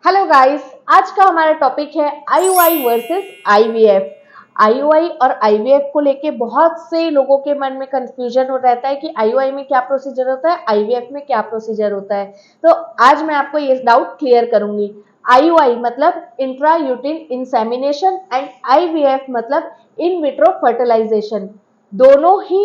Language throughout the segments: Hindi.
हेलो गाइस, आज का हमारा टॉपिक है आईयूआई वर्सेस आईवीएफ। आईयूआई और आईवीएफ को लेके बहुत से लोगों के मन में कंफ्यूजन हो रहता है कि आईयूआई में क्या प्रोसीजर होता है, आईवीएफ में क्या प्रोसीजर होता है। तो आज मैं आपको ये डाउट क्लियर करूंगी। आईयूआई मतलब intra uterine insemination and IVF मतलब इन विट्रो फर्टिलाइजेशन। दोनों ही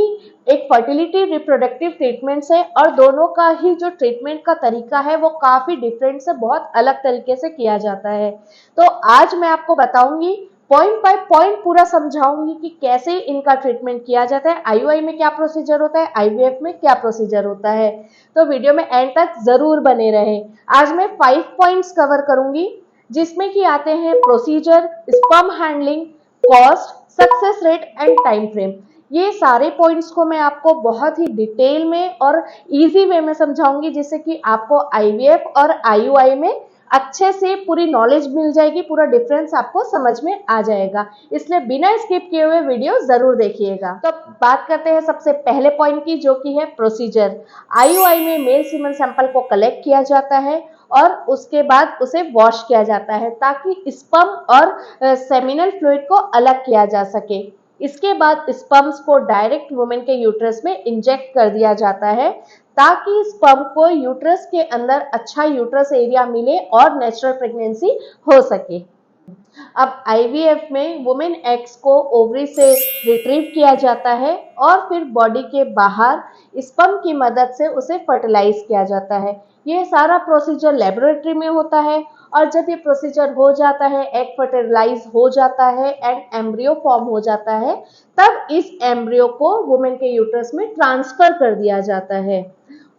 एक फर्टिलिटी रिप्रोडक्टिव ट्रीटमेंट्स है और दोनों का ही जो ट्रीटमेंट का तरीका है वो काफी डिफरेंट से बहुत अलग तरीके से किया जाता है। तो आज मैं आपको बताऊंगी, पॉइंट बाय पॉइंट पूरा समझाऊंगी कि कैसे इनका ट्रीटमेंट किया जाता है, आईयूआई में क्या प्रोसीजर होता है, आईवीएफ में क्या प्रोसीजर होता है। तो वीडियो में एंड तक जरूर बने रहे। आज मैं 5 पॉइंट्स कवर करूंगी जिसमें कि आते हैं procedure, sperm handling, cost, success rate and time frame. ये सारे पॉइंट्स को मैं आपको बहुत ही डिटेल में और इजी वे में समझाऊंगी जिससे कि आपको आईवीएफ और आईयूआई में अच्छे से पूरी नॉलेज मिल जाएगी, पूरा डिफरेंस आपको समझ में आ जाएगा। इसलिए बिना स्किप किए हुए वीडियो जरूर देखिएगा। तो बात करते हैं सबसे पहले पॉइंट की, जो कि है प्रोसीजर। आईयूआई में मेल सीमन सैंपल को कलेक्ट किया जाता है और उसके बाद उसे वॉश किया जाता है ताकि स्पर्म और सेमिनल फ्लूइड को अलग किया जा सके। इसके बाद स्पर्म्स को डायरेक्ट वुमेन के यूट्रस में इंजेक्ट कर दिया जाता है ताकि स्पर्म को यूट्रस के अंदर अच्छा यूट्रस एरिया मिले और नेचुरल प्रेगनेंसी हो सके। अब आईवीएफ में वुमेन एग्स को ओवरी से रिट्रीव किया जाता है और फिर बॉडी के बाहर स्पर्म की मदद से उसे फर्टिलाइज किया जाता है। ये सारा प्रोसीजर लेबोरेटरी में होता है और जब ये प्रोसीजर हो जाता है, एग फर्टिलाइज हो जाता है एंड एम्ब्रियो फॉर्म हो जाता है, तब इस एम्ब्रियो को वुमेन के यूट्रस में ट्रांसफर कर दिया जाता है।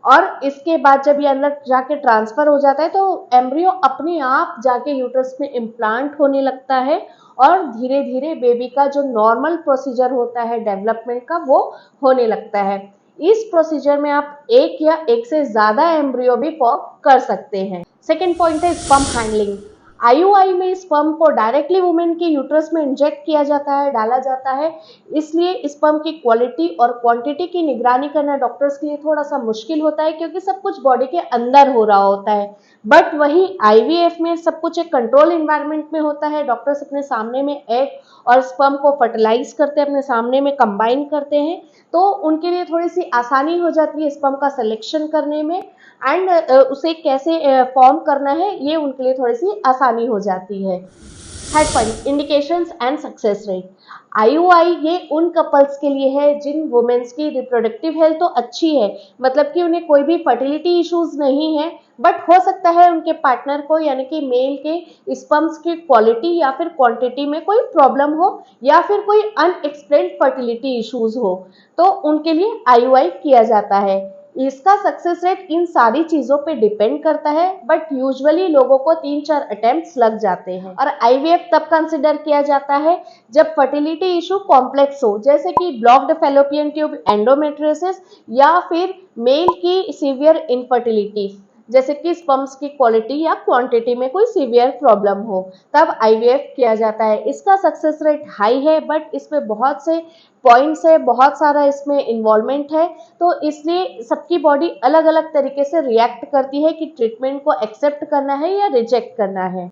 और इसके बाद जब ये अंदर जाके ट्रांसफर हो जाता है तो एम्ब्रियो अपने आप जाके यूट्रस में इम्प्लांट होने लगता है और धीरे धीरे बेबी का जो नॉर्मल प्रोसीजर होता है डेवलपमेंट का वो होने लगता है। इस प्रोसीजर में आप एक या एक से ज्यादा एम्ब्रियो भी फॉर्म कर सकते हैं। सेकेंड पॉइंट है स्पर्म हैंडलिंग। आईयूआई में स्पर्म को डायरेक्टली वुमेन के यूट्रस में इंजेक्ट किया जाता है, डाला जाता है। इसलिए स्पर्म की क्वालिटी और क्वांटिटी की निगरानी करना डॉक्टर्स के लिए थोड़ा सा मुश्किल होता है क्योंकि सब कुछ बॉडी के अंदर हो रहा होता है। बट वही आईवीएफ में सब कुछ एक कंट्रोल इन्वायरमेंट में होता है। डॉक्टर्स अपने सामने में एग और स्पर्म को फर्टिलाइज करते हैं, अपने सामने में कंबाइन करते हैं, तो उनके लिए थोड़ी सी आसानी हो जाती है स्पर्म का सिलेक्शन करने में एंड उसे कैसे फॉर्म करना है, ये उनके लिए थोड़ी सी आसानी हो जाती है। Third point, indications and success rate. IUI ये उन कपल्स के लिए है जिन वुमेन्स की रिप्रोडक्टिव हेल्थ तो अच्छी है, मतलब कि उन्हें कोई भी फर्टिलिटी इश्यूज नहीं है, बट हो सकता है उनके पार्टनर को यानी कि मेल के स्पर्म्स की क्वालिटी या फिर क्वांटिटी में कोई प्रॉब्लम हो या फिर कोई अनएक्सप्लेन्ड फर्टिलिटी इश्यूज हो, तो उनके लिए आईयूआई किया जाता है। इसका सक्सेस रेट इन सारी चीजों पे डिपेंड करता है, बट यूजुअली लोगों को 3-4 अटेम्प्ट्स लग जाते हैं। और आईवीएफ तब कंसिडर किया जाता है जब फर्टिलिटी इशू कॉम्प्लेक्स हो, जैसे कि ब्लॉक्ड फैलोपियन ट्यूब, एंडोमेट्रियोसिस या फिर मेल की सीवियर इनफर्टिलिटी, जैसे कि स्पर्म्स की क्वालिटी या क्वांटिटी में कोई सीवियर प्रॉब्लम हो, तब आईवीएफ किया जाता है। इसका सक्सेस रेट हाई है बट इसमें बहुत से पॉइंट्स है, बहुत सारा इसमें इन्वॉल्वमेंट है, तो इसलिए सबकी बॉडी अलग अलग तरीके से रिएक्ट करती है कि ट्रीटमेंट को एक्सेप्ट करना है या रिजेक्ट करना है।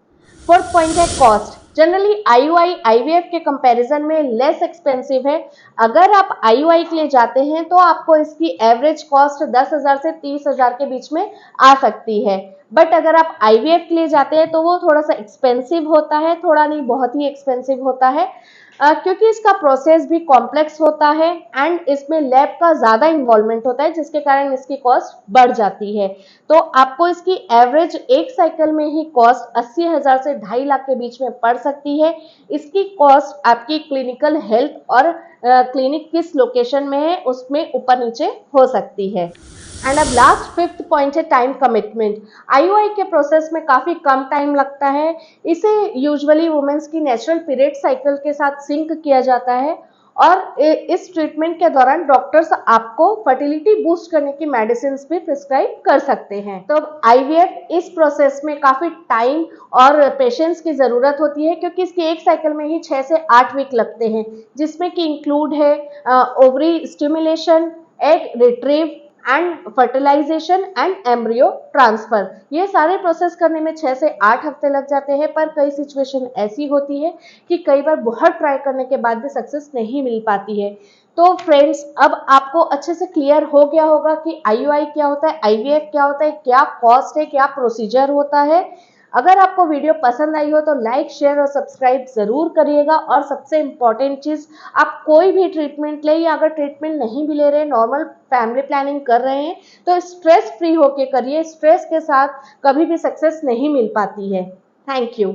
फोर्थ पॉइंट है कॉस्ट। जनरली आईयूआई आईवीएफ के कंपैरिजन में लेस एक्सपेंसिव है। अगर आप आईयूआई के लिए जाते हैं तो आपको इसकी एवरेज कॉस्ट 10,000 से 30,000 के बीच में आ सकती है, बट अगर आप आईवीएफ के लिए जाते हैं तो वो थोड़ा सा एक्सपेंसिव होता है, थोड़ा नहीं बहुत ही एक्सपेंसिव होता है, क्योंकि इसका प्रोसेस भी कॉम्प्लेक्स होता है एंड इसमें लैब का ज़्यादा इन्वॉल्वमेंट होता है जिसके कारण इसकी कॉस्ट बढ़ जाती है। तो आपको इसकी एवरेज एक साइकिल में ही कॉस्ट 80,000 से 2.5 लाख के बीच में पड़ सकती है। इसकी कॉस्ट आपकी क्लिनिकल हेल्थ और क्लिनिक किस लोकेशन में है उसमें ऊपर नीचे हो सकती है। एंड अब लास्ट फिफ्थ पॉइंट है टाइम कमिटमेंट। आईयूआई के प्रोसेस में काफ़ी कम टाइम लगता है। इसे यूजुअली वुमेन्स की नेचुरल पीरियड साइकिल के साथ सिंक किया जाता है और इस ट्रीटमेंट के दौरान डॉक्टर्स आपको फर्टिलिटी बूस्ट करने की मेडिसिन भी प्रिस्क्राइब कर सकते हैं। तो आईवीएफ इस प्रोसेस में काफ़ी टाइम और पेशेंस की ज़रूरत होती है क्योंकि इसकी एक साइकिल में ही 6 से 8 वीक लगते हैं, जिसमें कि इंक्लूड है ovary stimulation, egg retrieve and fertilisation and embryo transfer. ये सारे प्रोसेस करने में 6 से 8 हफ्ते लग जाते हैं, पर कई सिचुएशन ऐसी होती है कि कई बार बहुत ट्राई करने के बाद भी सक्सेस नहीं मिल पाती है। तो फ्रेंड्स, अब आपको अच्छे से क्लियर हो गया होगा कि आईयूआई क्या होता है, आईवीएफ क्या होता है, क्या कॉस्ट है, क्या प्रोसीजर होता है। अगर आपको वीडियो पसंद आई हो तो लाइक, शेयर और सब्सक्राइब जरूर करिएगा। और सबसे इम्पॉर्टेंट चीज, आप कोई भी ट्रीटमेंट ले या अगर ट्रीटमेंट नहीं भी ले रहे, नॉर्मल फैमिली प्लानिंग कर रहे हैं, तो स्ट्रेस फ्री होके करिए। स्ट्रेस के साथ कभी भी सक्सेस नहीं मिल पाती है। Thank you.